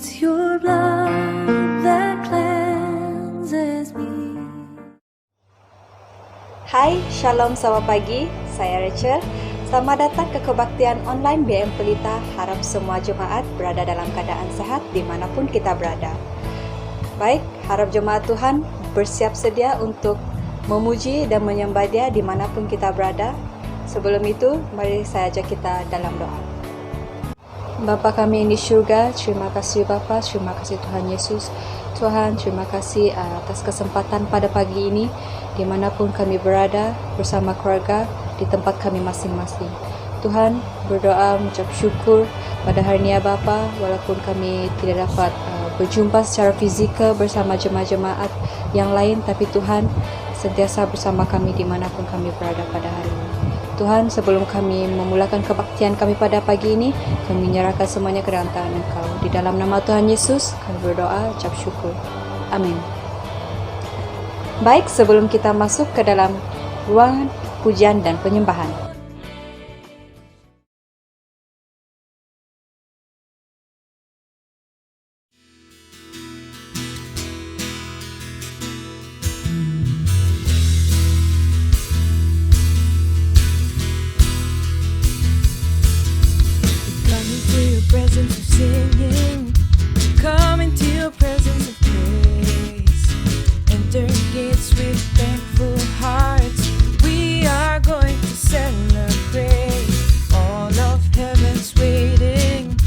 It's your blood that cleanses me. Hai, Shalom selamat pagi, saya Rachel. Selamat datang ke kebaktian online BM Pelita. Harap semua jemaat berada dalam keadaan sehat dimanapun kita berada. Baik, harap jemaat Tuhan bersiap sedia untuk memuji dan menyembah Dia dimanapun kita berada. Sebelum itu, mari saya ajak kita dalam doa. Bapa kami yang di syurga, terima kasih Bapa, terima kasih Tuhan Yesus. Tuhan, terima kasih atas kesempatan pada pagi ini, dimanapun kami berada bersama keluarga di tempat kami masing-masing. Tuhan, berdoa mengucap syukur pada hari ini ya Bapa, walaupun kami tidak dapat berjumpa secara fizikal bersama jemaat-jemaat yang lain, tapi Tuhan sentiasa bersama kami dimanapun kami berada pada hari ini. Tuhan, sebelum kami memulakan kebaktian kami pada pagi ini, kami menyerahkan semuanya ke dalam tangan Engkau. Di dalam nama Tuhan Yesus, kami berdoa, ucap syukur. Amin. Baik, sebelum kita masuk ke dalam ruangan pujian dan penyembahan, Presence of singing, come into your presence of praise. Enter gates with thankful hearts. We are going to celebrate. All of heaven's waiting.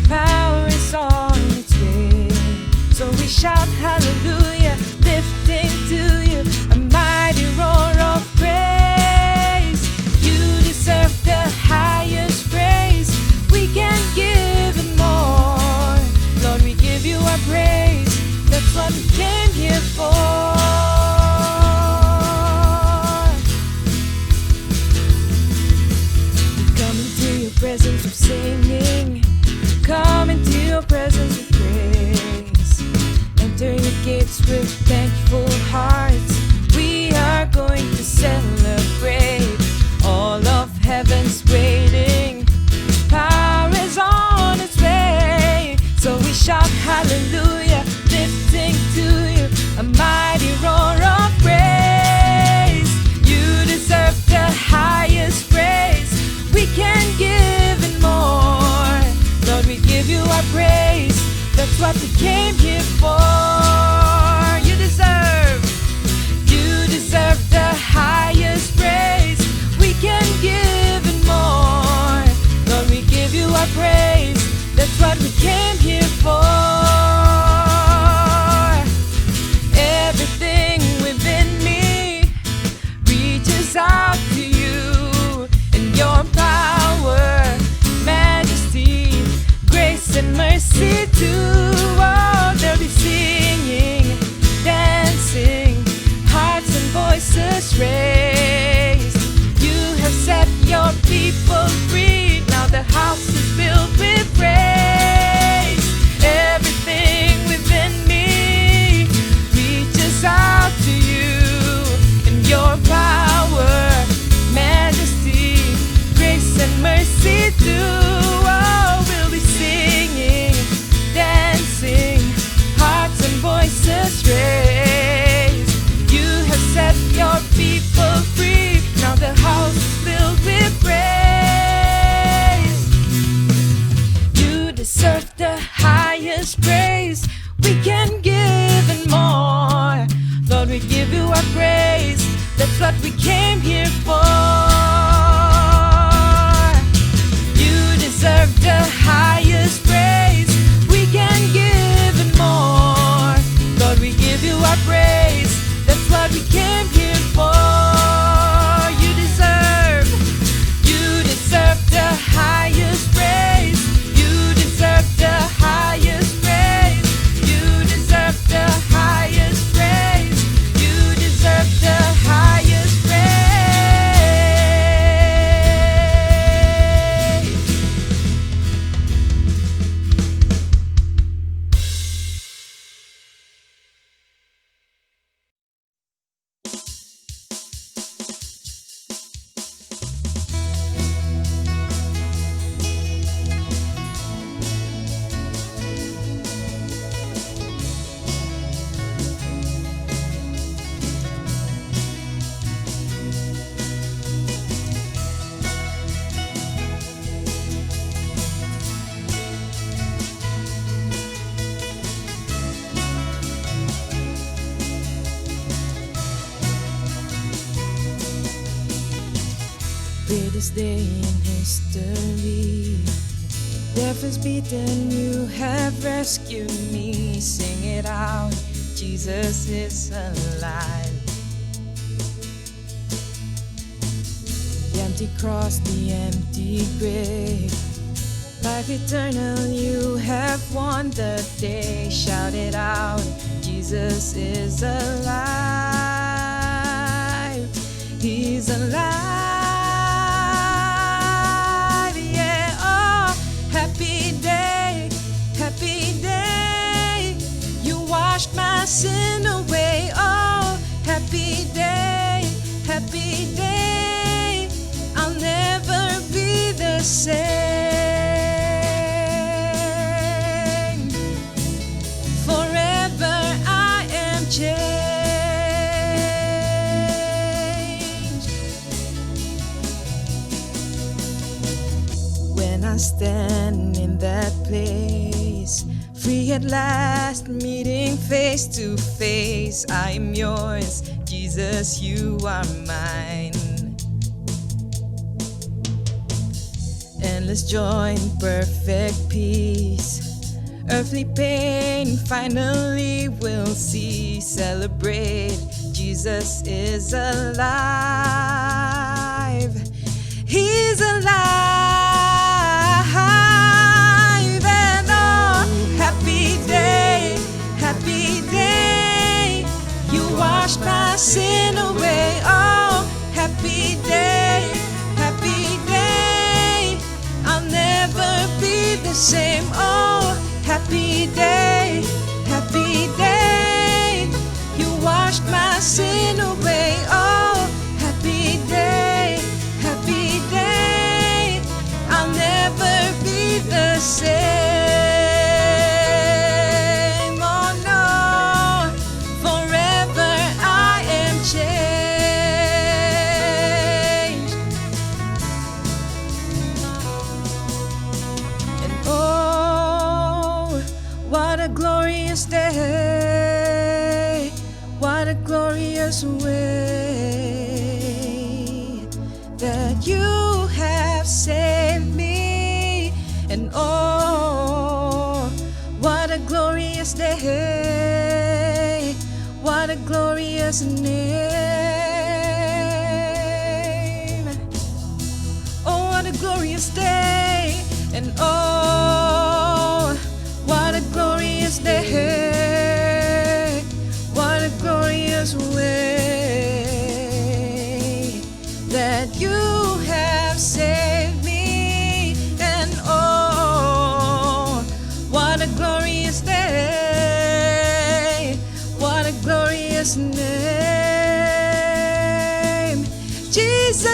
Power is on its way. So we shout hallelujah, lifting to you a mighty roar of praise. You deserve the highest praise. We can give it more. Lord, we give you our praise. That's what we came here for. We come into your presence of singing. Come into your presence of praise. Enter your gates with thankful hearts. We are going to celebrate. All of heaven's waiting. Power is on its way. So we shout hallelujah, lifting to you a mighty roar of praise. You deserve the highest praise. We can give it more. Lord, we give you our praise. That's what we came here for. You deserve the highest praise. We can give it more. Lord, we give you our praise. That's what we came here for. Everything within me reaches out to you. In your power, majesty, grace and mercy too. Oh, they'll be singing, dancing, hearts and voices raised. You have set your people free. Now the house is filled with praise. Everything within me reaches out to you. In your power, majesty, grace and mercy too. Oh, we'll be singing, dancing, hearts and voices raised. You have set your people free. Now the house is filled with praise. You deserve the highest praise. We can give and more. Lord, we give you our praise. That's what we came here for. You deserve the highest praise. We can give and more. Lord, we give you our praise. That's what we came here for. You deserve the highest praise. You deserve the highest praise. You deserve the highest praise. You deserve the highest praise. day in history. Death is beaten, you have rescued me. Sing it out, Jesus is alive. The empty cross, the empty grave, life eternal, you have won the day. Shout it out, Jesus is alive. He's alive, yeah. Oh, happy day, you washed my sin away. Oh, happy day, I'll never be the same. Forever I am changed. When I stand in that place, free at last, meeting face to face, I am yours, Jesus, you are mine. Endless joy and perfect peace, earthly pain finally will cease. Celebrate, Jesus is alive. He's alive. And oh, happy day, you washed my sin away. Oh, happy day, I'll never be the same. Oh, happy day, you washed my sin away. Oh, happy day, I'll never be the same. Oh no, forever I am changed. And oh, what a glorious day, what a glorious way that you have saved me. And oh, what a glorious day, what a glorious name. Oh, what a glorious day. And oh, what a glorious day, what a glorious way that you have saved me. And oh, what a glorious day, what a glorious name, Jesus.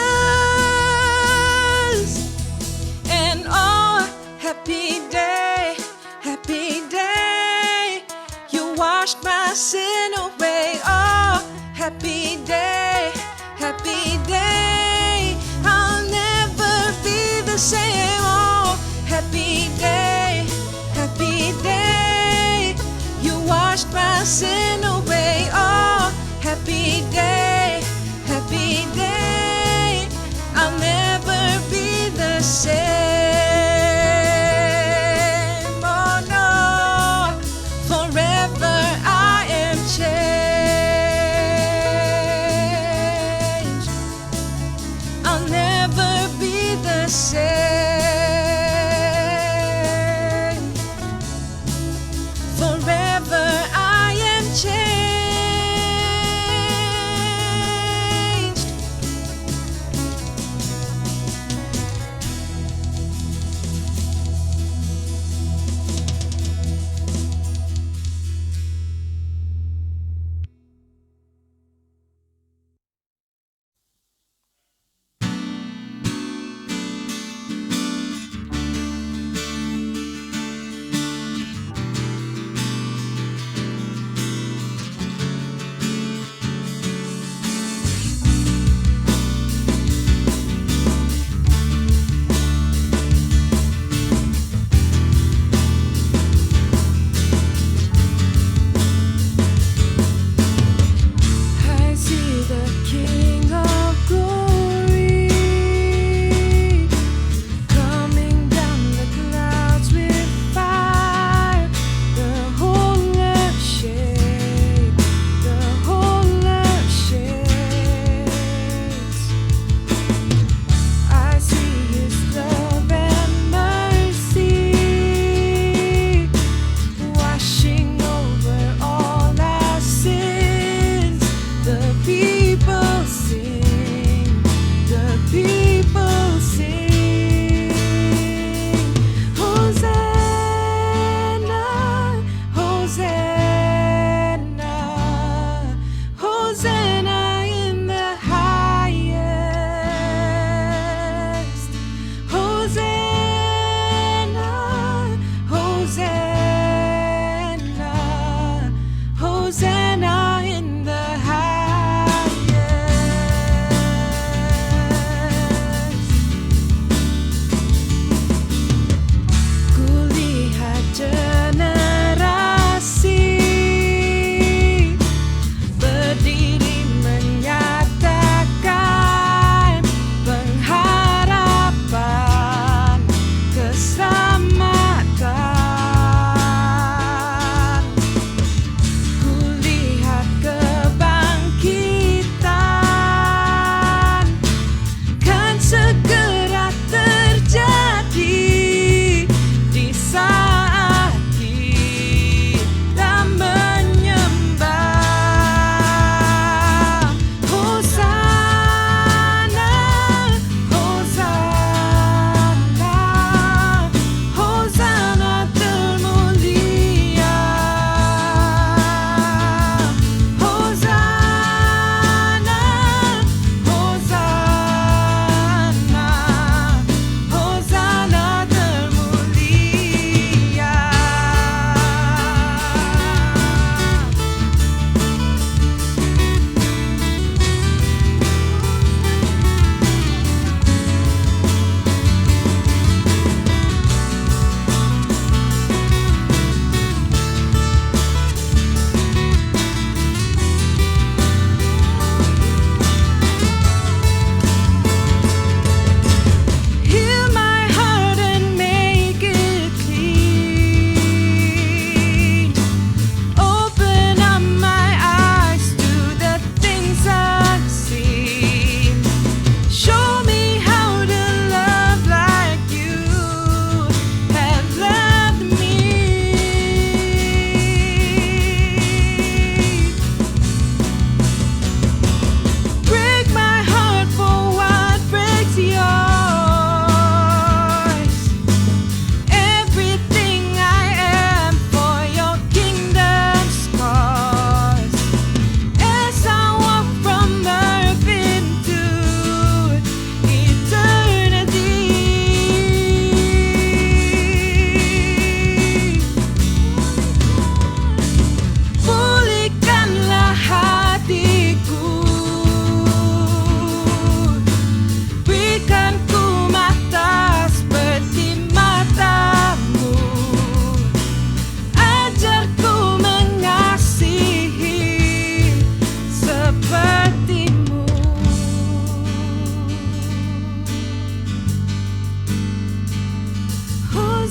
And oh, happy day, you washed my sin away. Oh, happy day, I'll never be the same. Oh, happy day, you washed my sin away. Oh, happy day, I'll never be the same. Oh no, forever I am changed. I'll never be the same. Forever I am changed.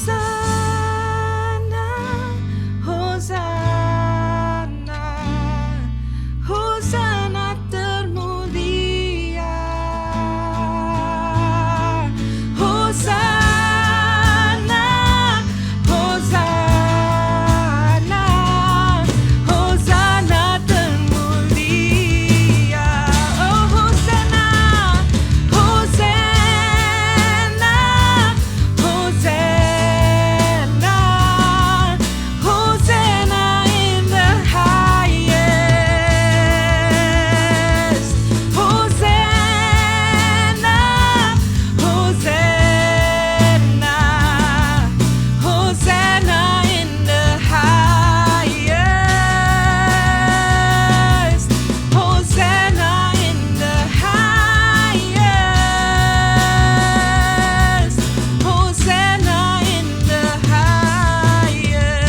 Hosana, Hosana, Hosana termulia. Hosana, Hosana, Hosana termulia. Oh Hosana, Hosana, Hosana, Hosana in the highest. Hosana, Hosana, Hosana in the highest. Hosana in the highest. Hosana in the highest.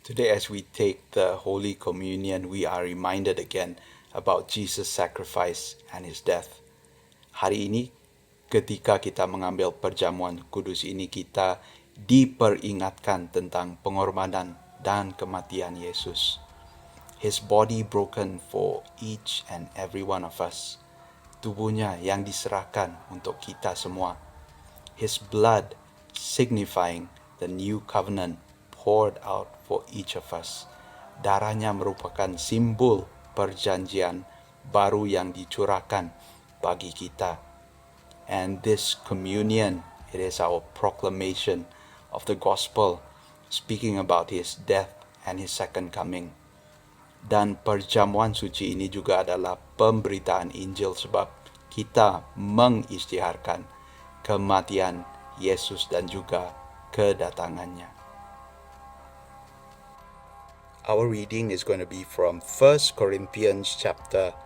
Today, as we take the Holy Communion, we are reminded again about Jesus' sacrifice and His death. Hari ini, ketika kita mengambil perjamuan kudus ini, kita diperingatkan tentang pengorbanan dan kematian Yesus. His body broken for each and every one of us. Tubuhnya yang diserahkan untuk kita semua. His blood signifying the new covenant poured out for each of us. Darahnya merupakan simbol perjanjian baru yang dicurahkan bagi kita. And this communion, it is our proclamation of the gospel, speaking about His death and His second coming. Dan perjamuan suci ini juga adalah pemberitaan Injil, sebab kita mengisytiharkan kematian Yesus dan juga kedatangannya. Our reading is going to be from 1 Corinthians chapter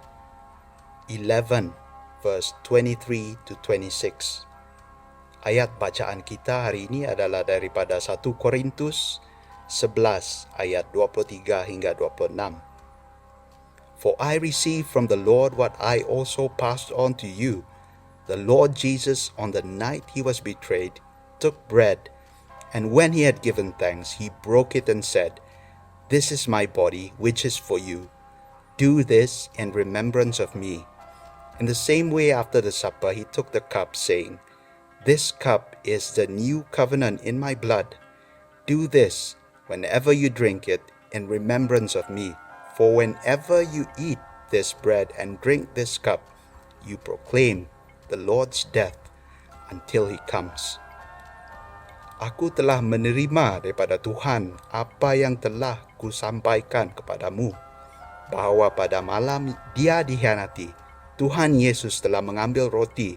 11 verse 23 to 26. Ayat bacaan kita hari ini adalah daripada 1 Korintus 11 ayat 23 hingga 26. For I received from the Lord what I also passed on to you. The Lord Jesus, on the night He was betrayed, took bread, and when He had given thanks, He broke it and said, This is my body, which is for you. Do this in remembrance of me. In the same way, after the supper, He took the cup, saying, This cup is the new covenant in my blood. Do this whenever you drink it in remembrance of me. For whenever you eat this bread and drink this cup, you proclaim the Lord's death until He comes. Aku telah menerima daripada Tuhan apa yang telah kusampaikan kepadamu, bahawa pada malam Dia dikhianati, Tuhan Yesus telah mengambil roti,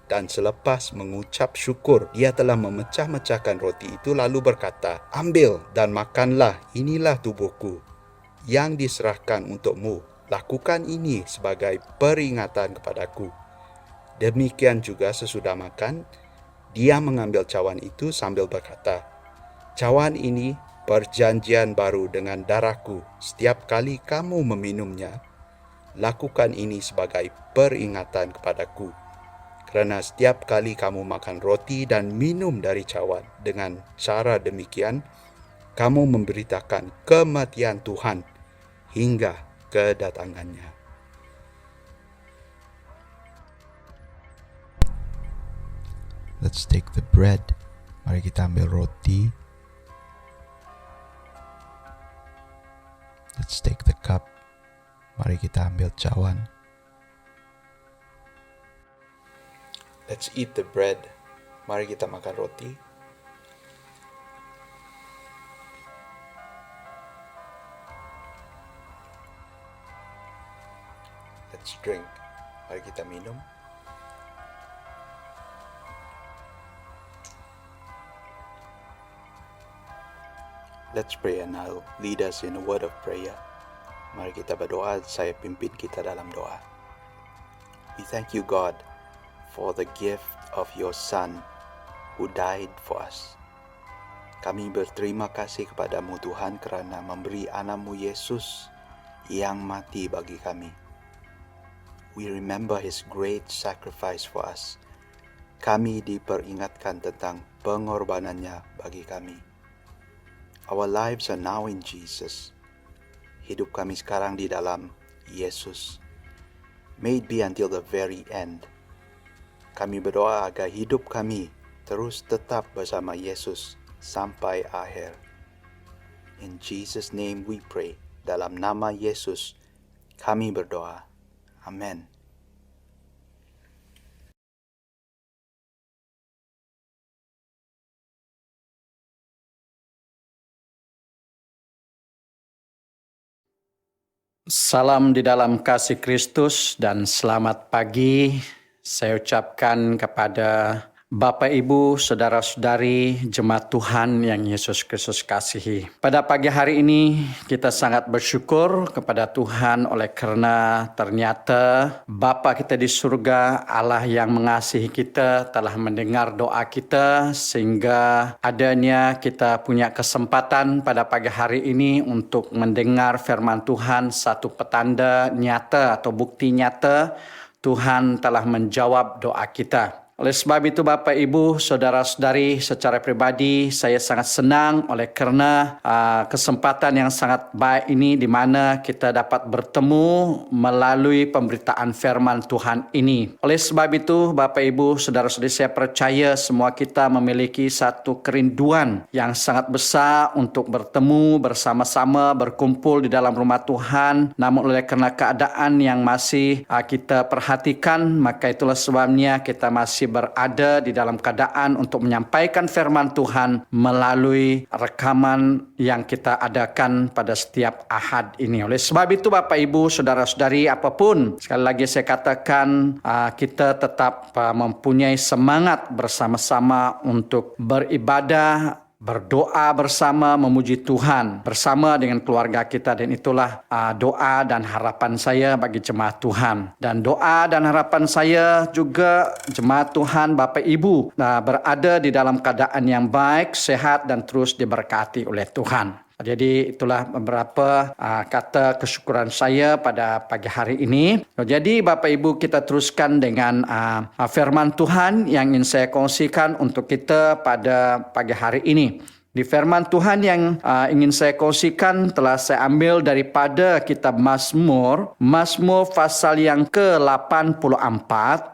dan selepas mengucap syukur, Dia telah memecah-mecahkan roti itu lalu berkata, Ambil dan makanlah, inilah tubuhku yang diserahkan untukmu. Lakukan ini sebagai peringatan kepadaku. Demikian juga sesudah makan, Dia mengambil cawan itu sambil berkata, Cawan ini perjanjian baru dengan darahku. Setiap kali kamu meminumnya, lakukan ini sebagai peringatan kepadaku. Kerana setiap kali kamu makan roti dan minum dari cawan, dengan cara demikian, kamu memberitakan kematian Tuhan hingga kedatangannya. Let's take the bread. Mari kita ambil roti. Let's take the cup. Mari kita ambil cawan. Let's eat the bread. Mari kita makan roti. Let's drink. Mari kita minum. Let's pray and I'll lead us in a word of prayer. Mari kita berdoa, saya pimpin kita dalam doa. We thank you, God, for the gift of your Son who died for us. Kami berterima kasih kepadamu Tuhan kerana memberi anakmu Yesus yang mati bagi kami. We remember his great sacrifice for us. Kami diperingatkan tentang pengorbanannya bagi kami. Our lives are now in Jesus. Hidup kami sekarang di dalam Yesus. May it be until the very end. Kami berdoa agar hidup kami terus tetap bersama Yesus sampai akhir. In Jesus' name we pray. Dalam nama Yesus kami berdoa. Amen. Salam di dalam kasih Kristus dan selamat pagi. Saya ucapkan kepada Bapak, Ibu, Saudara-saudari, Jemaat Tuhan yang Yesus Kristus kasihi. Pada pagi hari ini kita sangat bersyukur kepada Tuhan oleh karena ternyata Bapa kita di surga, Allah yang mengasihi kita telah mendengar doa kita sehingga adanya kita punya kesempatan pada pagi hari ini untuk mendengar firman Tuhan, satu petanda nyata atau bukti nyata Tuhan telah menjawab doa kita. Oleh sebab itu Bapak, Ibu, Saudara-saudari, secara pribadi saya sangat senang oleh karena kesempatan yang sangat baik ini di mana kita dapat bertemu melalui pemberitaan firman Tuhan ini. Oleh sebab itu Bapak, Ibu, Saudara-saudari, saya percaya semua kita memiliki satu kerinduan yang sangat besar untuk bertemu bersama-sama, berkumpul di dalam rumah Tuhan. Namun oleh karena keadaan yang masih kita perhatikan, maka itulah sebabnya kita masih berada di dalam keadaan untuk menyampaikan firman Tuhan melalui rekaman yang kita adakan pada setiap Ahad ini. Oleh sebab itu Bapak, Ibu, Saudara-saudari, apapun sekali lagi saya katakan kita tetap mempunyai semangat bersama-sama untuk beribadah, berdoa bersama, memuji Tuhan bersama dengan keluarga kita. Dan itulah doa dan harapan saya bagi jemaat Tuhan. Dan doa dan harapan saya juga jemaat Tuhan Bapak Ibu berada di dalam keadaan yang baik, sehat dan terus diberkati oleh Tuhan. Jadi itulah beberapa kata kesyukuran saya pada pagi hari ini. Jadi Bapak Ibu, kita teruskan dengan firman Tuhan yang ingin saya kongsikan untuk kita pada pagi hari ini. Di firman Tuhan yang ingin saya kongsikan telah saya ambil daripada kitab Mazmur pasal yang ke-84.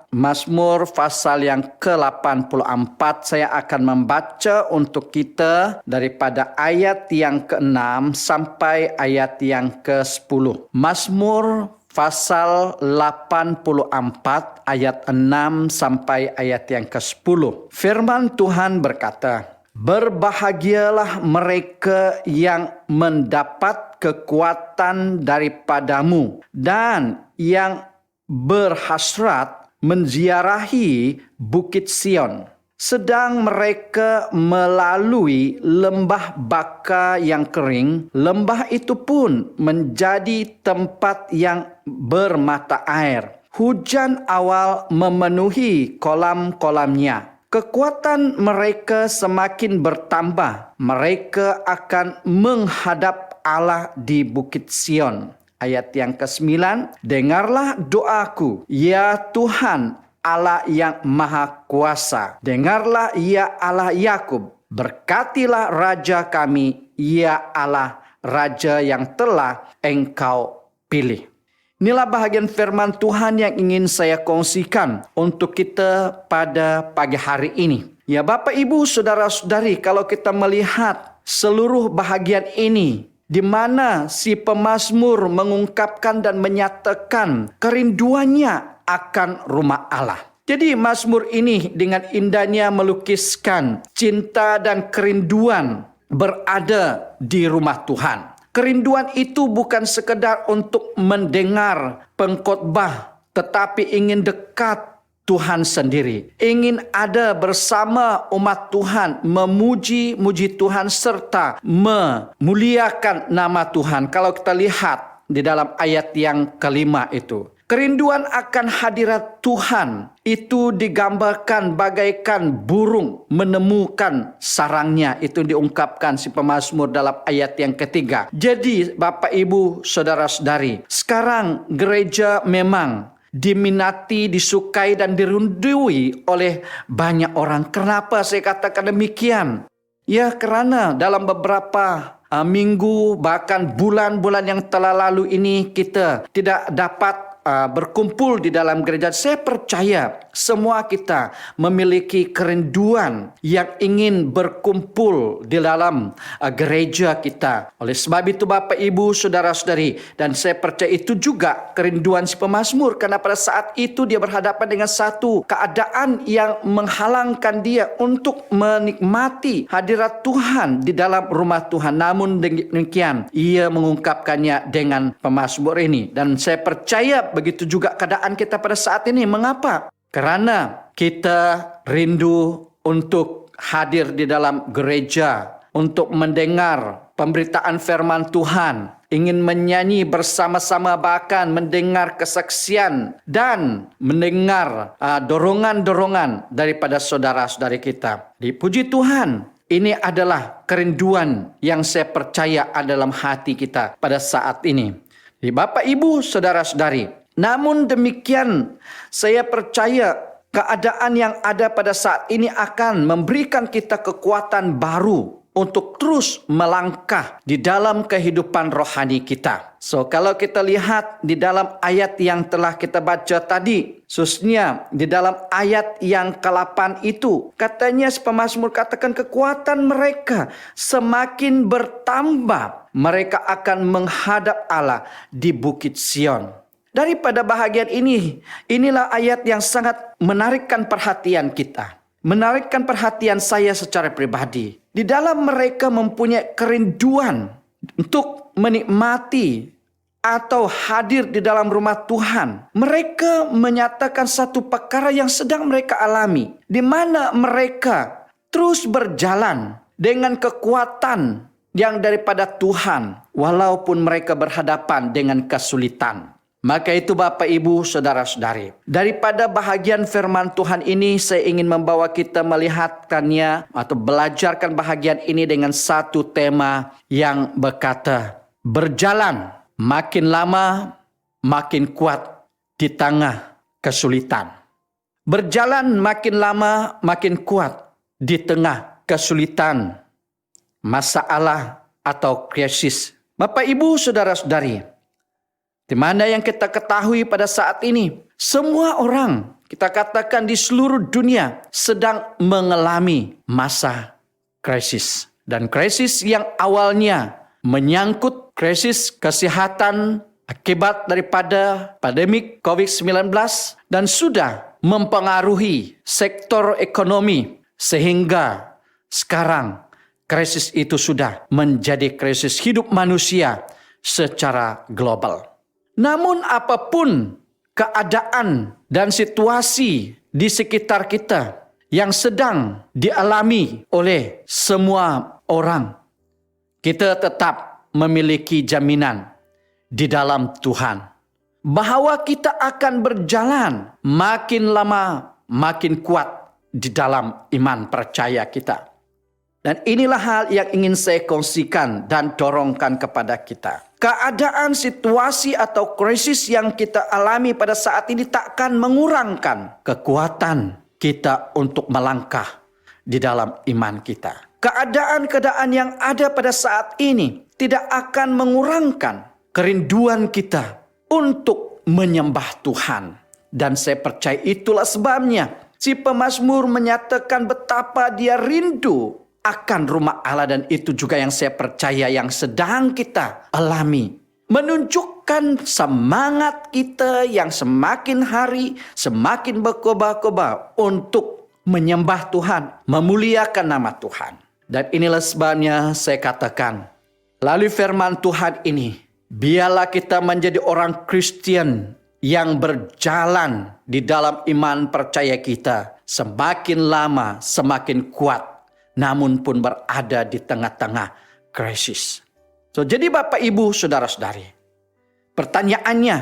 Mazmur pasal yang ke-84 saya akan membaca untuk kita daripada ayat yang ke-6 sampai ayat yang ke-10. Mazmur pasal 84 ayat 6 sampai ayat yang ke-10. Firman Tuhan berkata, "Berbahagialah mereka yang mendapat kekuatan daripadamu dan yang berhasrat menziarahi Bukit Sion. Sedang mereka melalui lembah baka yang kering, lembah itu pun menjadi tempat yang bermata air. Hujan awal memenuhi kolam-kolamnya. kekuatan mereka semakin bertambah. Mereka akan menghadap Allah di Bukit Sion. Ayat yang ke-9, dengarlah doaku, ya Tuhan Allah yang Maha Kuasa. Dengarlah ya Allah Yakub, berkatilah Raja kami, ya Allah Raja yang telah Engkau pilih. Inilah bahagian firman Tuhan yang ingin saya kongsikan untuk kita pada pagi hari ini. Ya Bapak Ibu Saudara-saudari, kalau kita melihat seluruh bahagian ini, di mana si pemazmur mengungkapkan dan menyatakan kerinduannya akan rumah Allah. Jadi mazmur ini dengan indahnya melukiskan cinta dan kerinduan berada di rumah Tuhan. Kerinduan itu bukan sekedar untuk mendengar pengkhotbah, tetapi ingin dekat Tuhan sendiri. Ingin ada bersama umat Tuhan, memuji-muji Tuhan serta memuliakan nama Tuhan. Kalau kita lihat di dalam ayat yang kelima itu, kerinduan akan hadirat Tuhan itu digambarkan bagaikan burung menemukan sarangnya. Itu diungkapkan si pemazmur dalam ayat yang ketiga. Jadi Bapak Ibu Saudara-saudari, sekarang gereja memang diminati, disukai dan dirindui oleh banyak orang. Kenapa saya katakan demikian? Ya karena dalam beberapa minggu bahkan bulan-bulan yang telah lalu ini kita tidak dapat berkumpul di dalam gereja. Saya percaya semua kita memiliki kerinduan yang ingin berkumpul di dalam gereja kita. Oleh sebab itu Bapak Ibu Saudara-saudari, dan saya percaya itu juga kerinduan si pemazmur, karena pada saat itu dia berhadapan dengan satu keadaan yang menghalangkan dia untuk menikmati hadirat Tuhan di dalam rumah Tuhan. Namun demikian ia mengungkapkannya dengan pemazmur ini, dan saya percaya begitu juga keadaan kita pada saat ini. Mengapa? Karena kita rindu untuk hadir di dalam gereja, untuk mendengar pemberitaan firman Tuhan, ingin menyanyi bersama-sama, bahkan mendengar kesaksian dan mendengar dorongan-dorongan daripada saudara-saudari kita. Dipuji Tuhan, ini adalah kerinduan yang saya percaya ada dalam hati kita pada saat ini. Di Bapak Ibu Saudara-saudari, namun demikian saya percaya keadaan yang ada pada saat ini akan memberikan kita kekuatan baru untuk terus melangkah di dalam kehidupan rohani kita. So kalau kita lihat di dalam ayat yang telah kita baca tadi, khususnya di dalam ayat yang ke-8 itu, katanya pemazmur katakan kekuatan mereka semakin bertambah. Mereka akan menghadap Allah di Bukit Sion. Daripada bahagian ini, inilah ayat yang sangat menarikkan perhatian kita. Menarikkan perhatian saya secara pribadi. Di dalam mereka mempunyai kerinduan untuk menikmati atau hadir di dalam rumah Tuhan. Mereka menyatakan satu perkara yang sedang mereka alami, di mana mereka terus berjalan dengan kekuatan yang daripada Tuhan, walaupun mereka berhadapan dengan kesulitan. Maka itu Bapak Ibu Saudara-saudari, daripada bahagian firman Tuhan ini saya ingin membawa kita melihatkannya atau belajarkan bahagian ini dengan satu tema yang berkata, berjalan makin lama makin kuat di tengah kesulitan. Berjalan makin lama makin kuat di tengah kesulitan, masalah atau krisis. Bapak Ibu Saudara-saudari, di mana yang kita ketahui pada saat ini, semua orang, kita katakan di seluruh dunia, sedang mengalami masa krisis. Dan krisis yang awalnya menyangkut krisis kesehatan akibat daripada pandemik COVID-19 dan sudah mempengaruhi sektor ekonomi, sehingga sekarang krisis itu sudah menjadi krisis hidup manusia secara global. Namun apapun keadaan dan situasi di sekitar kita yang sedang dialami oleh semua orang, kita tetap memiliki jaminan di dalam Tuhan bahwa kita akan berjalan makin lama makin kuat di dalam iman percaya kita. Dan inilah hal yang ingin saya kongsikan dan dorongkan kepada kita. Keadaan, situasi atau krisis yang kita alami pada saat ini takkan mengurangkan kekuatan kita untuk melangkah di dalam iman kita. Keadaan-keadaan yang ada pada saat ini tidak akan mengurangkan kerinduan kita untuk menyembah Tuhan. Dan saya percaya itulah sebabnya si pemazmur menyatakan betapa dia rindu akan rumah Allah, dan itu juga yang saya percaya yang sedang kita alami. Menunjukkan semangat kita yang semakin hari semakin berkobar-kobar untuk menyembah Tuhan, memuliakan nama Tuhan. Dan inilah sebabnya saya katakan, melalui firman Tuhan ini, biarlah kita menjadi orang Kristen yang berjalan di dalam iman percaya kita semakin lama semakin kuat, namun pun berada di tengah-tengah krisis. Jadi Bapak Ibu Saudara-saudari, pertanyaannya,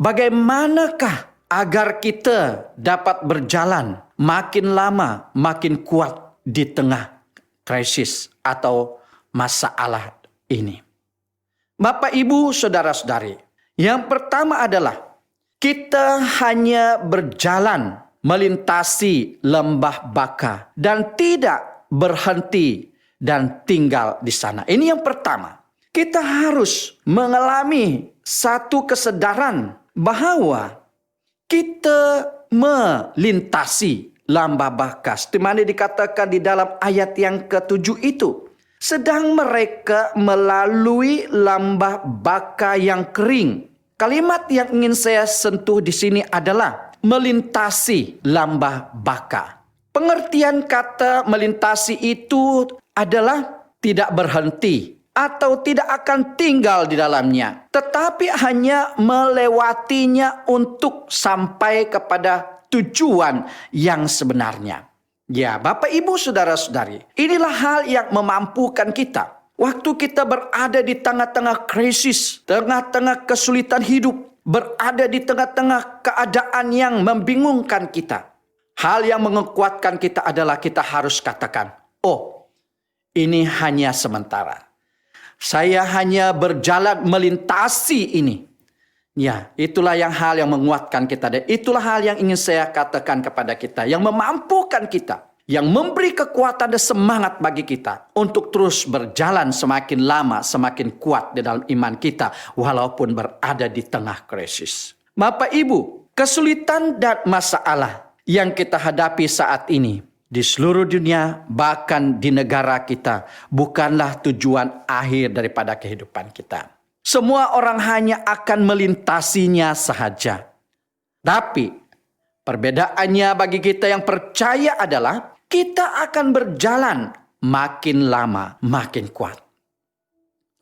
bagaimanakah agar kita dapat berjalan makin lama makin kuat di tengah krisis atau masalah ini? Bapak Ibu Saudara-saudari, yang pertama adalah kita hanya berjalan melintasi lembah Baka dan tidak berhenti dan tinggal di sana. Ini yang pertama. Kita harus mengalami satu kesadaran bahwa kita melintasi lembah Baka. Seperti mana dikatakan di dalam ayat yang ke-7 itu. Sedang mereka melalui lembah Baka yang kering. Kalimat yang ingin saya sentuh di sini adalah melintasi lembah Baka. Pengertian kata melintasi itu adalah tidak berhenti atau tidak akan tinggal di dalamnya, tetapi hanya melewatinya untuk sampai kepada tujuan yang sebenarnya. Ya, Bapak Ibu Saudara-saudari, inilah hal yang memampukan kita. Waktu kita berada di tengah-tengah krisis, tengah-tengah kesulitan hidup, berada di tengah-tengah keadaan yang membingungkan kita. Hal yang menguatkan kita adalah kita harus katakan, oh, ini hanya sementara. Saya hanya berjalan melintasi ini. Ya, itulah hal yang menguatkan kita. Dan itulah hal yang ingin saya katakan kepada kita. Yang memampukan kita. Yang memberi kekuatan dan semangat bagi kita. Untuk terus berjalan semakin lama, semakin kuat di dalam iman kita. Walaupun berada di tengah krisis. Bapak Ibu, kesulitan dan masalah yang kita hadapi saat ini di seluruh dunia, bahkan di negara kita, bukanlah tujuan akhir daripada kehidupan kita. Semua orang hanya akan melintasinya sahaja. Tapi perbedaannya bagi kita yang percaya adalah kita akan berjalan makin lama makin kuat.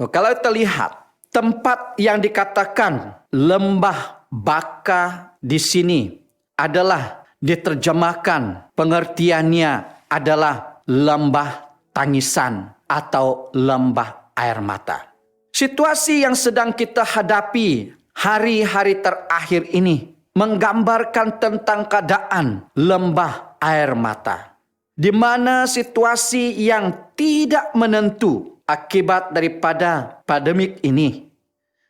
Kalau kita lihat tempat yang dikatakan lembah Baka di sini adalah diterjemahkan, pengertiannya adalah lembah tangisan atau lembah air mata. Situasi yang sedang kita hadapi hari-hari terakhir ini menggambarkan tentang keadaan lembah air mata, di mana situasi yang tidak menentu akibat daripada pandemik ini.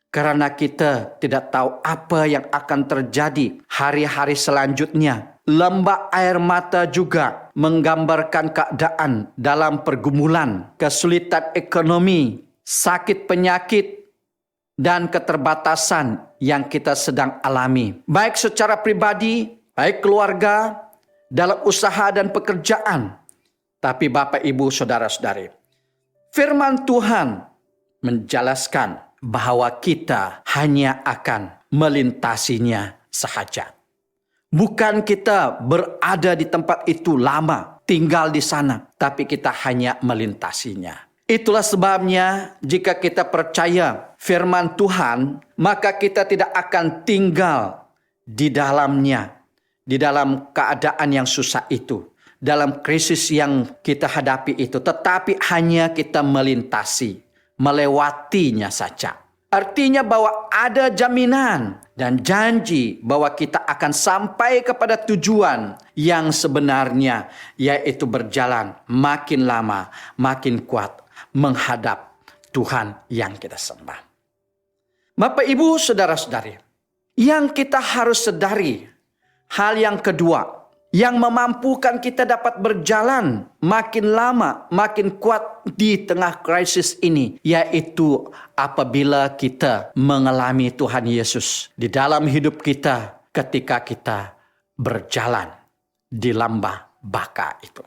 Karena kita tidak tahu apa yang akan terjadi hari-hari selanjutnya. Lembah air mata juga menggambarkan keadaan dalam pergumulan, kesulitan ekonomi, sakit penyakit, dan keterbatasan yang kita sedang alami. Baik secara pribadi, baik keluarga, dalam usaha dan pekerjaan. Tapi Bapak Ibu Saudara-saudari, firman Tuhan menjelaskan bahwa kita hanya akan melintasinya sahaja. Bukan kita berada di tempat itu lama, tinggal di sana, tapi kita hanya melintasinya. Itulah sebabnya jika kita percaya firman Tuhan, maka kita tidak akan tinggal di dalamnya, di dalam keadaan yang susah itu, dalam krisis yang kita hadapi itu, tetapi hanya kita melintasi, melewatinya saja. Artinya bahwa ada jaminan dan janji bahwa kita akan sampai kepada tujuan yang sebenarnya, yaitu berjalan makin lama, makin kuat menghadap Tuhan yang kita sembah. Bapak, Ibu, saudara-saudari, yang kita harus sadari, hal yang kedua yang memampukan kita dapat berjalan makin lama, makin kuat di tengah krisis ini, yaitu apabila kita mengalami Tuhan Yesus di dalam hidup kita ketika kita berjalan di lembah Baka itu.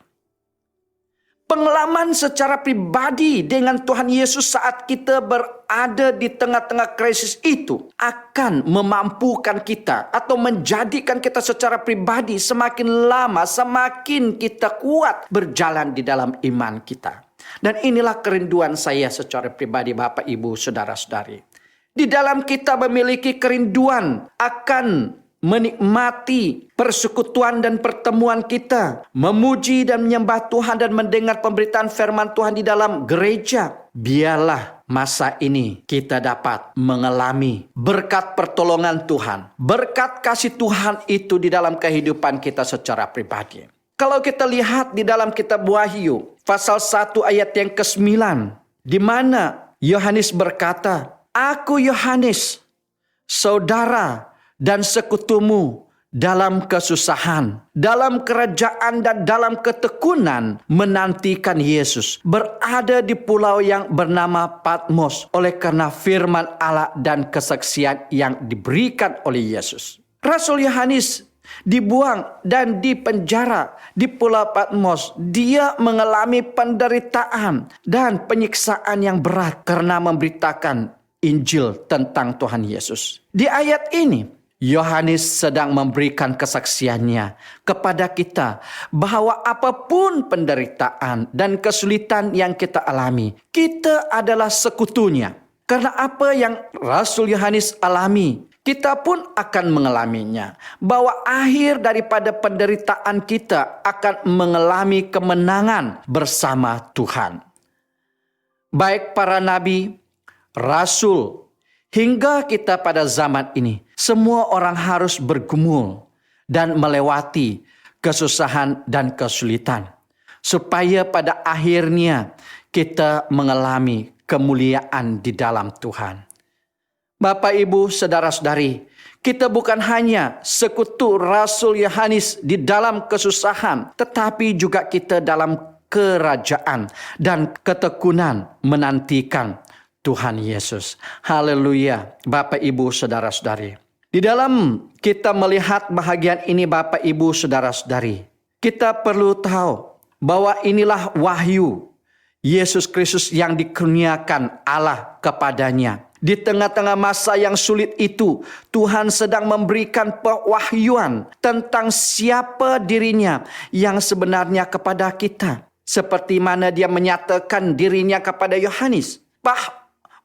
Pengalaman secara pribadi dengan Tuhan Yesus saat kita berada di tengah-tengah krisis itu akan memampukan kita atau menjadikan kita secara pribadi semakin lama, semakin kita kuat berjalan di dalam iman kita. Dan inilah kerinduan saya secara pribadi, Bapak, Ibu, saudara-saudari. Di dalam kita memiliki kerinduan akan menikmati persekutuan dan pertemuan kita, memuji dan menyembah Tuhan dan mendengar pemberitaan firman Tuhan di dalam gereja. Biarlah masa ini kita dapat mengalami berkat pertolongan Tuhan, berkat kasih Tuhan itu di dalam kehidupan kita secara pribadi. Kalau kita lihat di dalam kitab Wahyu, pasal 1 ayat yang ke-9, di mana Yohanes berkata, "Aku Yohanes, saudara dan sekutumu dalam kesusahan, dalam kerajaan dan dalam ketekunan menantikan Yesus, berada di pulau yang bernama Patmos oleh karena firman Allah dan kesaksian yang diberikan oleh Yesus." Rasul Yohanes dibuang dan dipenjara di pulau Patmos. Dia mengalami penderitaan dan penyiksaan yang berat karena memberitakan Injil tentang Tuhan Yesus. Di ayat ini Yohanes sedang memberikan kesaksiannya kepada kita bahwa apapun penderitaan dan kesulitan yang kita alami, kita adalah sekutunya. Karena apa yang Rasul Yohanes alami, kita pun akan mengalaminya. Bahwa akhir daripada penderitaan kita akan mengalami kemenangan bersama Tuhan. Baik para nabi, rasul, hingga kita pada zaman ini, semua orang harus bergumul dan melewati kesusahan dan kesulitan. Supaya pada akhirnya kita mengalami kemuliaan di dalam Tuhan. Bapak, Ibu, saudara-saudari, kita bukan hanya sekutu Rasul Yohanes di dalam kesusahan, tetapi juga kita dalam kerajaan dan ketekunan menantikan Tuhan Yesus. Haleluya, Bapak, Ibu, saudara-saudari. Di dalam kita melihat bahagian ini, Bapak, Ibu, saudara-saudari, kita perlu tahu bahwa inilah wahyu Yesus Kristus yang dikurniakan Allah kepadanya. Di tengah-tengah masa yang sulit itu, Tuhan sedang memberikan pewahyuan tentang siapa dirinya yang sebenarnya kepada kita. Seperti mana dia menyatakan dirinya kepada Yohanes.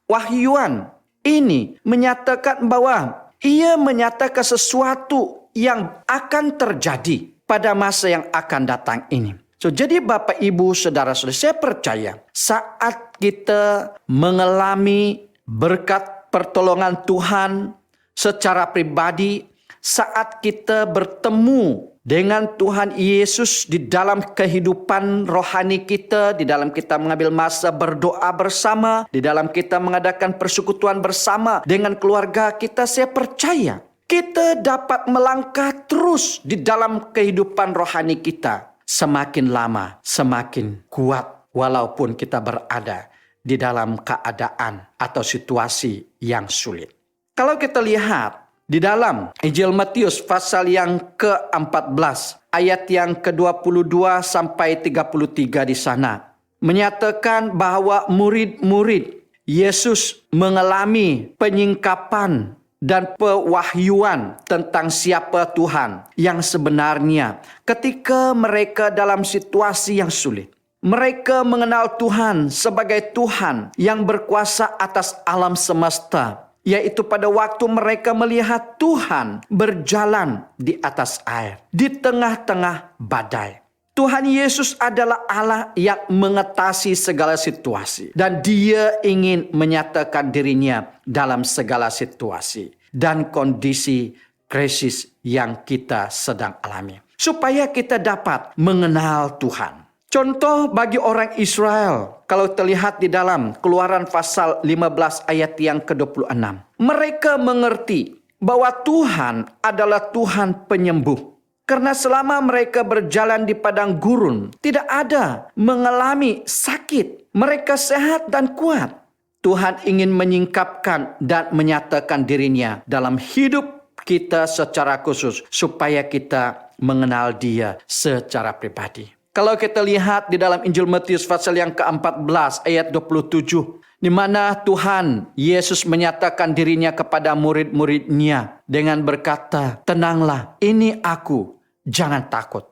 Wahyuan ini menyatakan bahwa ia menyatakan sesuatu yang akan terjadi pada masa yang akan datang ini. Jadi Bapak, Ibu, saudara-saudara, saya percaya saat kita mengalami berkat pertolongan Tuhan secara pribadi, saat kita bertemu dengan Tuhan Yesus di dalam kehidupan rohani kita, di dalam kita mengambil masa berdoa bersama, di dalam kita mengadakan persekutuan bersama dengan keluarga kita, saya percaya kita dapat melangkah terus di dalam kehidupan rohani kita. Semakin lama, semakin kuat walaupun kita berada di dalam keadaan atau situasi yang sulit. Kalau kita lihat di dalam Injil Matius pasal yang ke-14 ayat yang ke-22 sampai 33 di sana menyatakan bahwa murid-murid Yesus mengalami penyingkapan dan pewahyuan tentang siapa Tuhan yang sebenarnya ketika mereka dalam situasi yang sulit. Mereka mengenal Tuhan sebagai Tuhan yang berkuasa atas alam semesta, yaitu pada waktu mereka melihat Tuhan berjalan di atas air, di tengah-tengah badai. Tuhan Yesus adalah Allah yang mengatasi segala situasi. Dan Dia ingin menyatakan dirinya dalam segala situasi dan kondisi krisis yang kita sedang alami. Supaya kita dapat mengenal Tuhan. Contoh bagi orang Israel, kalau terlihat di dalam Keluaran pasal 15 ayat yang ke-26. Mereka mengerti bahwa Tuhan adalah Tuhan penyembuh. Karena selama mereka berjalan di padang gurun, tidak ada mengalami sakit. Mereka sehat dan kuat. Tuhan ingin menyingkapkan dan menyatakan dirinya dalam hidup kita secara khusus, supaya kita mengenal Dia secara pribadi. Kalau kita lihat di dalam Injil Matius pasal yang ke-14 ayat 27, di mana Tuhan Yesus menyatakan dirinya kepada murid-muridnya dengan berkata, "Tenanglah, ini aku, jangan takut."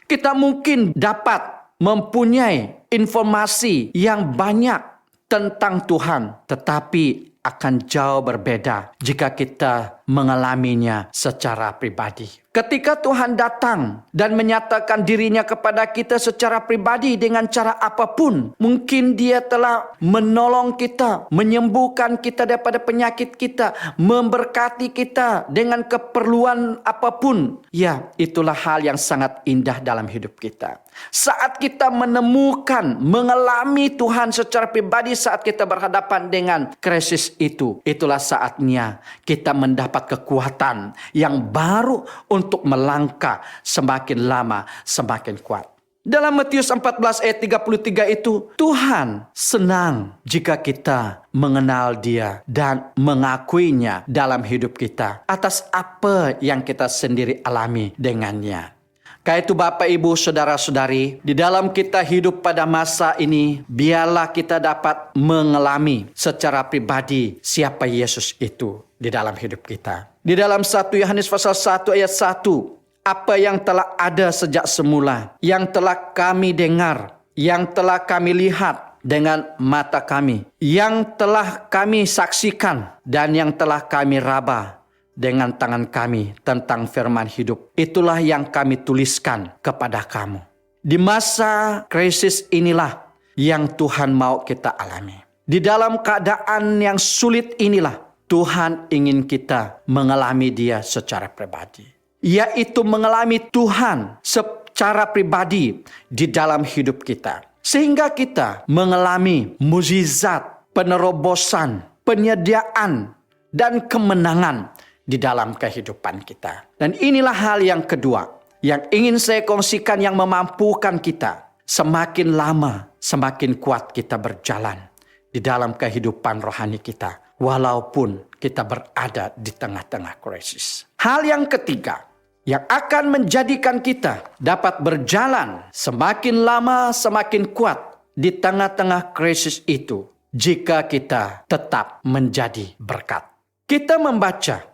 Kita mungkin dapat mempunyai informasi yang banyak tentang Tuhan, tetapi akan jauh berbeda jika kita mengalaminya secara pribadi. Ketika Tuhan datang dan menyatakan dirinya kepada kita secara pribadi dengan cara apapun, mungkin Dia telah menolong kita, menyembuhkan kita daripada penyakit kita, memberkati kita dengan keperluan apapun. Ya, itulah hal yang sangat indah dalam hidup kita. Saat kita menemukan, mengalami Tuhan secara pribadi saat kita berhadapan dengan krisis itu, itulah saatnya kita mendapat kekuatan yang baru untuk melangkah semakin lama semakin kuat. Dalam Matius 14 ayat 33 itu, Tuhan senang jika kita mengenal Dia dan mengakuinya dalam hidup kita atas apa yang kita sendiri alami dengannya. Karena itu Bapak, Ibu, Saudara-saudari, di dalam kita hidup pada masa ini, biarlah kita dapat mengalami secara pribadi siapa Yesus itu di dalam hidup kita. Di dalam 1 Yohanes pasal 1 ayat 1, apa yang telah ada sejak semula, yang telah kami dengar, yang telah kami lihat dengan mata kami, yang telah kami saksikan, dan yang telah kami raba dengan tangan kami tentang firman hidup. Itulah yang kami tuliskan kepada kamu. Di masa krisis inilah yang Tuhan mau kita alami. Di dalam keadaan yang sulit inilah Tuhan ingin kita mengalami Dia secara pribadi. Yaitu mengalami Tuhan secara pribadi di dalam hidup kita. Sehingga kita mengalami mukjizat, penerobosan, penyediaan, dan kemenangan di dalam kehidupan kita. Dan inilah hal yang kedua yang ingin saya kongsikan, yang memampukan kita semakin lama semakin kuat kita berjalan di dalam kehidupan rohani kita, walaupun kita berada di tengah-tengah krisis. Hal yang ketiga yang akan menjadikan kita dapat berjalan semakin lama semakin kuat di tengah-tengah krisis itu, jika kita tetap menjadi berkat. Kita membaca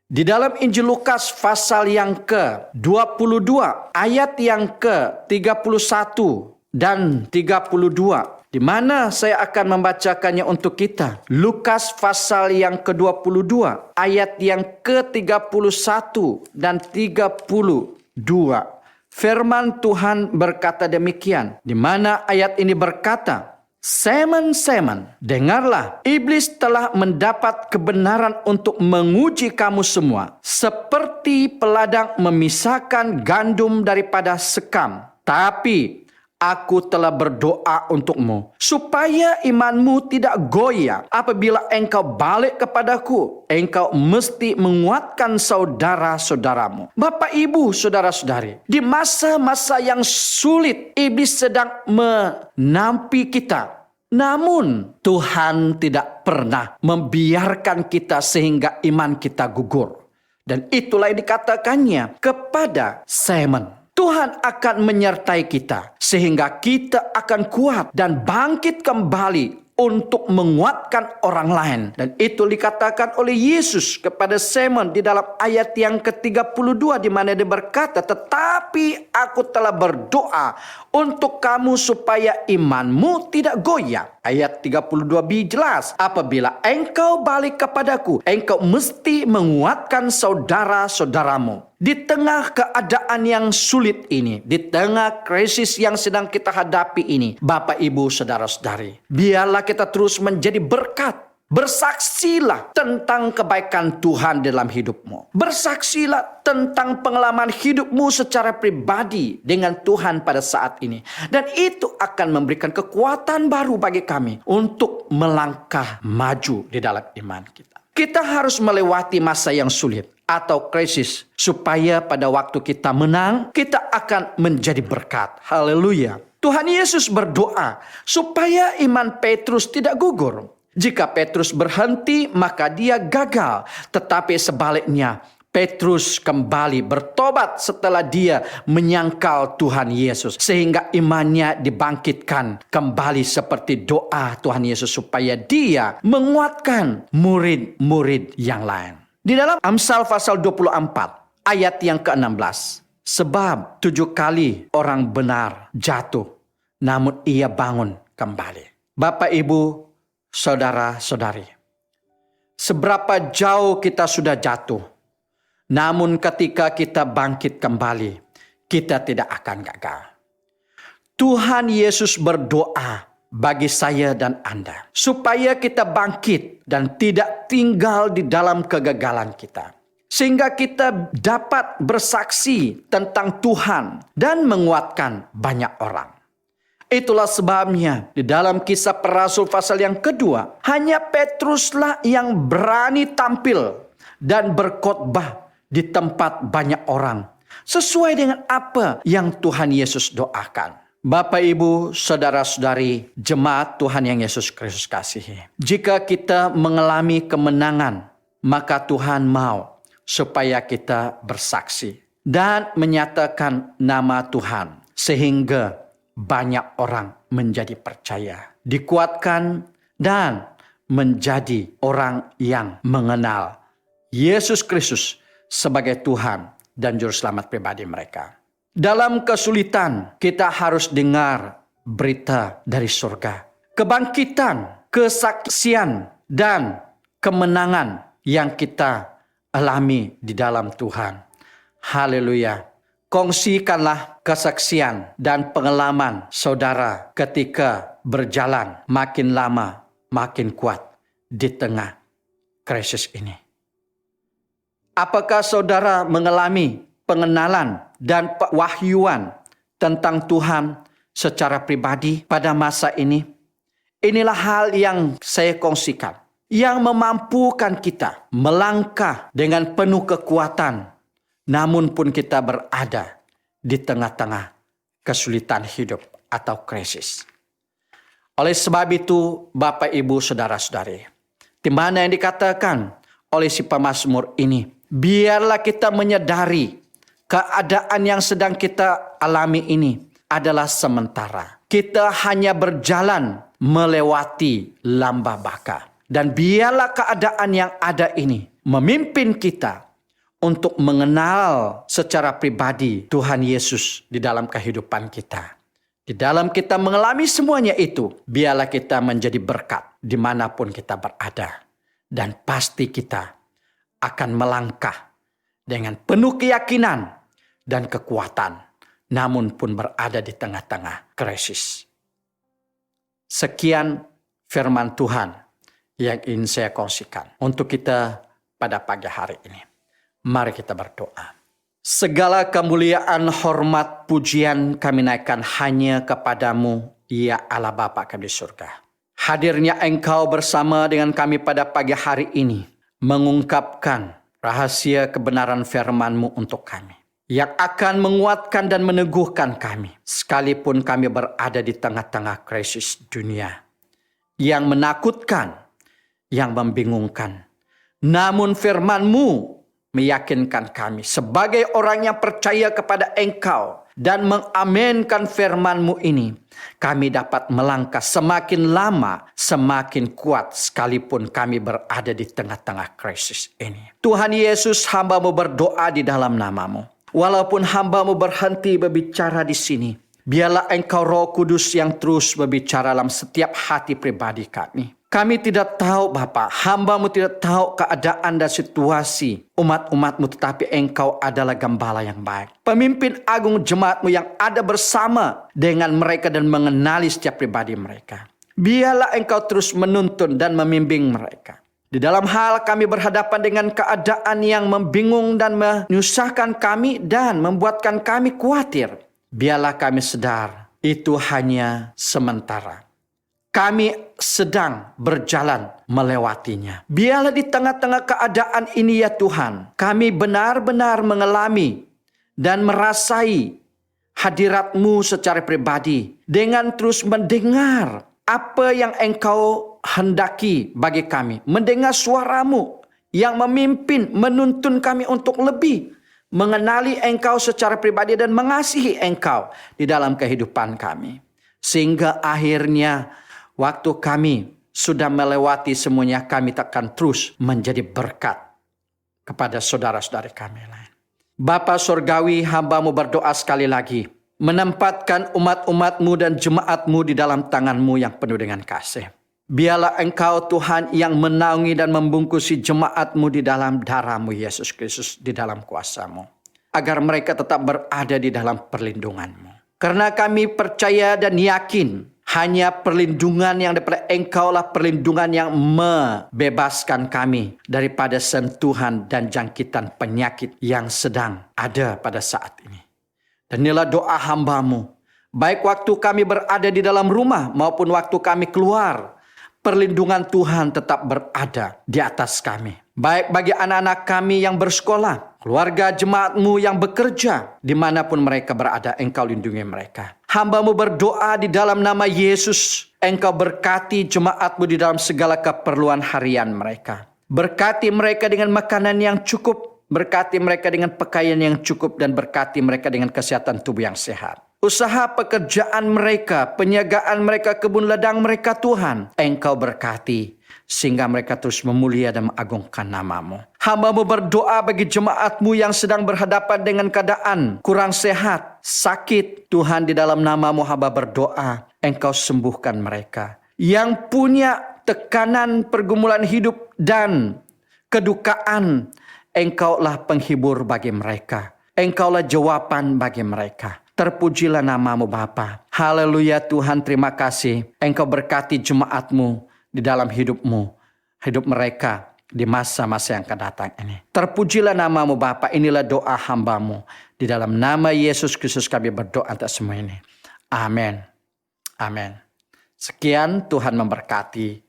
di dalam Injil Lukas pasal yang ke-22 ayat yang ke-31 dan 32, di mana saya akan membacakannya untuk kita. Lukas pasal yang ke-22 ayat yang ke-31 dan 32. Firman Tuhan berkata demikian, di mana ayat ini berkata, "Simon, Simon, dengarlah, iblis telah mendapat kebenaran untuk menguji kamu semua, seperti peladang memisahkan gandum daripada sekam. Tapi aku telah berdoa untukmu, supaya imanmu tidak goyah. Apabila engkau balik kepadaku, engkau mesti menguatkan saudara-saudaramu." Bapak, Ibu, Saudara-saudari, di masa-masa yang sulit, iblis sedang menampi kita. Namun Tuhan tidak pernah membiarkan kita sehingga iman kita gugur. Dan itulah yang dikatakannya kepada Simon. Tuhan akan menyertai kita sehingga kita akan kuat dan bangkit kembali untuk menguatkan orang lain. Dan itu dikatakan oleh Yesus kepada Simon di dalam ayat yang ke-32, di mana Dia berkata, "Tetapi aku telah berdoa untuk kamu supaya imanmu tidak goyah." Ayat 32b jelas, "Apabila engkau balik kepadaku, engkau mesti menguatkan saudara-saudaramu." Di tengah keadaan yang sulit ini, di tengah krisis yang sedang kita hadapi ini, Bapak, Ibu, Saudara-saudari, biarlah kita terus menjadi berkat. Bersaksilah tentang kebaikan Tuhan dalam hidupmu. Bersaksilah tentang pengalaman hidupmu secara pribadi dengan Tuhan pada saat ini. Dan itu akan memberikan kekuatan baru bagi kami untuk melangkah maju di dalam iman kita. Kita harus melewati masa yang sulit atau krisis supaya pada waktu kita menang, kita akan menjadi berkat. Haleluya. Tuhan Yesus berdoa supaya iman Petrus tidak gugur. Jika Petrus berhenti, maka dia gagal. Tetapi sebaliknya, Petrus kembali bertobat setelah dia menyangkal Tuhan Yesus. Sehingga imannya dibangkitkan kembali seperti doa Tuhan Yesus supaya dia menguatkan murid-murid yang lain. Di dalam Amsal pasal 24 ayat yang ke-16. Sebab 7 kali orang benar jatuh, namun ia bangun kembali. Bapak, Ibu, Saudara-saudari, seberapa jauh kita sudah jatuh, namun ketika kita bangkit kembali, kita tidak akan gagal. Tuhan Yesus berdoa bagi saya dan Anda, supaya kita bangkit dan tidak tinggal di dalam kegagalan kita. Sehingga kita dapat bersaksi tentang Tuhan dan menguatkan banyak orang. Itulah sebabnya di dalam Kisah Para Rasul pasal yang kedua, hanya Petruslah yang berani tampil dan berkhotbah di tempat banyak orang. Sesuai dengan apa yang Tuhan Yesus doakan. Bapak, Ibu, Saudara-saudari, jemaat Tuhan yang Yesus Kristus kasihi. Jika kita mengalami kemenangan, maka Tuhan mau supaya kita bersaksi dan menyatakan nama Tuhan. Sehingga banyak orang menjadi percaya, dikuatkan, dan menjadi orang yang mengenal Yesus Kristus sebagai Tuhan dan Juru Selamat pribadi mereka. Dalam kesulitan, kita harus dengar berita dari surga. Kebangkitan, kesaksian, dan kemenangan yang kita alami di dalam Tuhan. Haleluya. Kongsikanlah kesaksian dan pengalaman saudara ketika berjalan makin lama, makin kuat di tengah krisis ini. Apakah saudara mengalami pengenalan dan pewahyuan tentang Tuhan secara pribadi pada masa ini? Inilah hal yang saya kongsikan, yang memampukan kita melangkah dengan penuh kekuatan. Namun pun kita berada di tengah-tengah kesulitan hidup atau krisis. Oleh sebab itu, Bapak, Ibu, Saudara-saudari, di mana yang dikatakan oleh si pemazmur ini, biarlah kita menyadari keadaan yang sedang kita alami ini adalah sementara. Kita hanya berjalan melewati lamba baka. Dan biarlah keadaan yang ada ini memimpin kita untuk mengenal secara pribadi Tuhan Yesus di dalam kehidupan kita. Di dalam kita mengalami semuanya itu, biarlah kita menjadi berkat dimanapun kita berada. Dan pasti kita akan melangkah dengan penuh keyakinan dan kekuatan, namun pun berada di tengah-tengah krisis. Sekian firman Tuhan yang ingin saya kongsikan untuk kita pada pagi hari ini. Mari kita berdoa. Segala kemuliaan, hormat, pujian kami naikkan hanya kepadamu, ya Allah Bapa kami di surga. Hadirnya Engkau bersama dengan kami pada pagi hari ini, mengungkapkan rahasia kebenaran firman-Mu untuk kami, yang akan menguatkan dan meneguhkan kami, sekalipun kami berada di tengah-tengah krisis dunia, yang menakutkan, yang membingungkan. Namun firman-Mu meyakinkan kami sebagai orang yang percaya kepada Engkau dan mengamenkan firman-Mu ini, kami dapat melangkah semakin lama, semakin kuat sekalipun kami berada di tengah-tengah krisis ini. Tuhan Yesus, hamba-Mu berdoa di dalam nama-Mu. Walaupun hamba-Mu berhenti berbicara di sini, biarlah Engkau Roh Kudus yang terus berbicara dalam setiap hati pribadi kami. Kami tidak tahu Bapa, hamba-Mu tidak tahu keadaan dan situasi umat-umat-Mu, tetapi Engkau adalah gembala yang baik. Pemimpin agung jemaat-Mu yang ada bersama dengan mereka dan mengenali setiap pribadi mereka. Biarlah Engkau terus menuntun dan membimbing mereka. Di dalam hal kami berhadapan dengan keadaan yang membingung dan menyusahkan kami dan membuatkan kami khawatir, biarlah kami sadar itu hanya sementara. Kami sedang berjalan melewatinya. Biarlah di tengah-tengah keadaan ini ya Tuhan, kami benar-benar mengalami dan merasai hadirat-Mu secara pribadi dengan terus mendengar apa yang Engkau hendaki bagi kami. Mendengar suara-Mu yang memimpin, menuntun kami untuk lebih mengenali Engkau secara pribadi dan mengasihi Engkau di dalam kehidupan kami. Sehingga akhirnya waktu kami sudah melewati semuanya, kami takkan terus menjadi berkat kepada saudara-saudari kami lain. Bapa Surgawi, hamba-Mu berdoa sekali lagi, menempatkan umat-umat-Mu dan jemaat-Mu di dalam tangan-Mu yang penuh dengan kasih. Biarlah Engkau Tuhan yang menaungi dan membungkusi jemaat-Mu di dalam darah-Mu Yesus Kristus, di dalam kuasa-Mu, agar mereka tetap berada di dalam perlindungan-Mu. Karena kami percaya dan yakin hanya perlindungan yang daripada Engkau lah perlindungan yang membebaskan kami daripada sentuhan dan jangkitan penyakit yang sedang ada pada saat ini. Dan inilah doa hamba-Mu, baik waktu kami berada di dalam rumah maupun waktu kami keluar, perlindungan Tuhan tetap berada di atas kami. Baik bagi anak-anak kami yang bersekolah, keluarga jemaat-Mu yang bekerja, dimanapun mereka berada, Engkau lindungi mereka. Hamba-Mu berdoa di dalam nama Yesus, Engkau berkati jemaat-Mu di dalam segala keperluan harian mereka. Berkati mereka dengan makanan yang cukup, berkati mereka dengan pakaian yang cukup, dan berkati mereka dengan kesehatan tubuh yang sehat. Usaha pekerjaan mereka, penyagaan mereka, kebun ladang mereka Tuhan, Engkau berkati sehingga mereka terus memulia dan mengagungkan nama-Mu. Hamba-Mu berdoa bagi jemaat-Mu yang sedang berhadapan dengan keadaan kurang sehat, sakit. Tuhan, di dalam nama-Mu hamba berdoa, Engkau sembuhkan mereka. Yang punya tekanan pergumulan hidup dan kedukaan, Engkaulah penghibur bagi mereka. Engkaulah jawaban bagi mereka. Terpujilah nama-Mu Bapa. Haleluya Tuhan, terima kasih. Engkau berkati jemaat-Mu di dalam hidup-Mu, hidup mereka di masa-masa yang akan datang ini. Terpujilah nama-Mu Bapa. Inilah doa hamba-Mu. Di dalam nama Yesus Kristus kami berdoa atas semua ini. Amin. Amin. Sekian, Tuhan memberkati.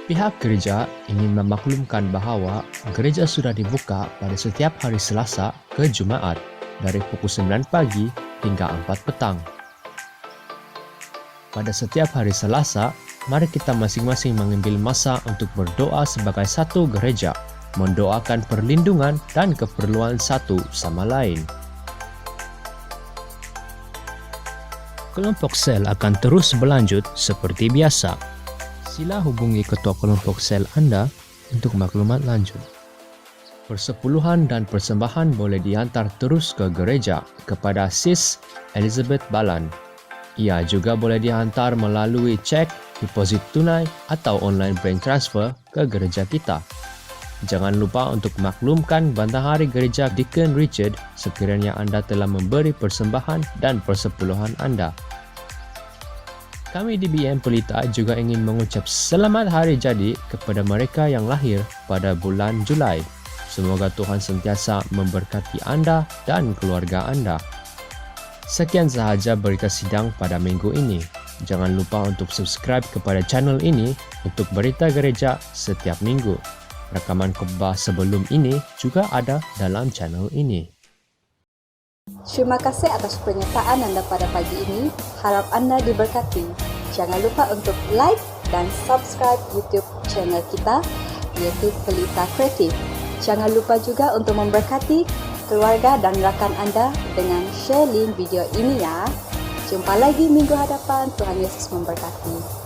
Pihak gereja ingin memaklumkan bahwa gereja sudah dibuka pada setiap hari Selasa ke Jumaat dari pukul 9 pagi hingga 4 petang. Pada setiap hari Selasa, mari kita masing-masing mengambil masa untuk berdoa sebagai satu gereja, mendoakan perlindungan dan keperluan satu sama lain. Kelompok sel akan terus berlanjut seperti biasa. Sila hubungi ketua kelompok sel Anda untuk maklumat lanjut. Persepuluhan dan persembahan boleh dihantar terus ke gereja kepada Sis Elizabeth Balan. Ia juga boleh dihantar melalui cek, deposit tunai atau online bank transfer ke gereja kita. Jangan lupa untuk maklumkan Bantahari Gereja Deacon Richard sekiranya Anda telah memberi persembahan dan persepuluhan Anda. Kami di BM Pelita juga ingin mengucap selamat hari jadi kepada mereka yang lahir pada bulan Julai. Semoga Tuhan sentiasa memberkati Anda dan keluarga Anda. Sekian sahaja berita sidang pada minggu ini. Jangan lupa untuk subscribe kepada channel ini untuk berita gereja setiap minggu. Rekaman khotbah sebelum ini juga ada dalam channel ini. Terima kasih atas penyertaan Anda pada pagi ini. Harap Anda diberkati. Jangan lupa untuk like dan subscribe YouTube channel kita, yaitu Pelita Kreatif. Jangan lupa juga untuk memberkati keluarga dan rakan Anda dengan share link video ini ya. Jumpa lagi minggu hadapan. Tuhan Yesus memberkati.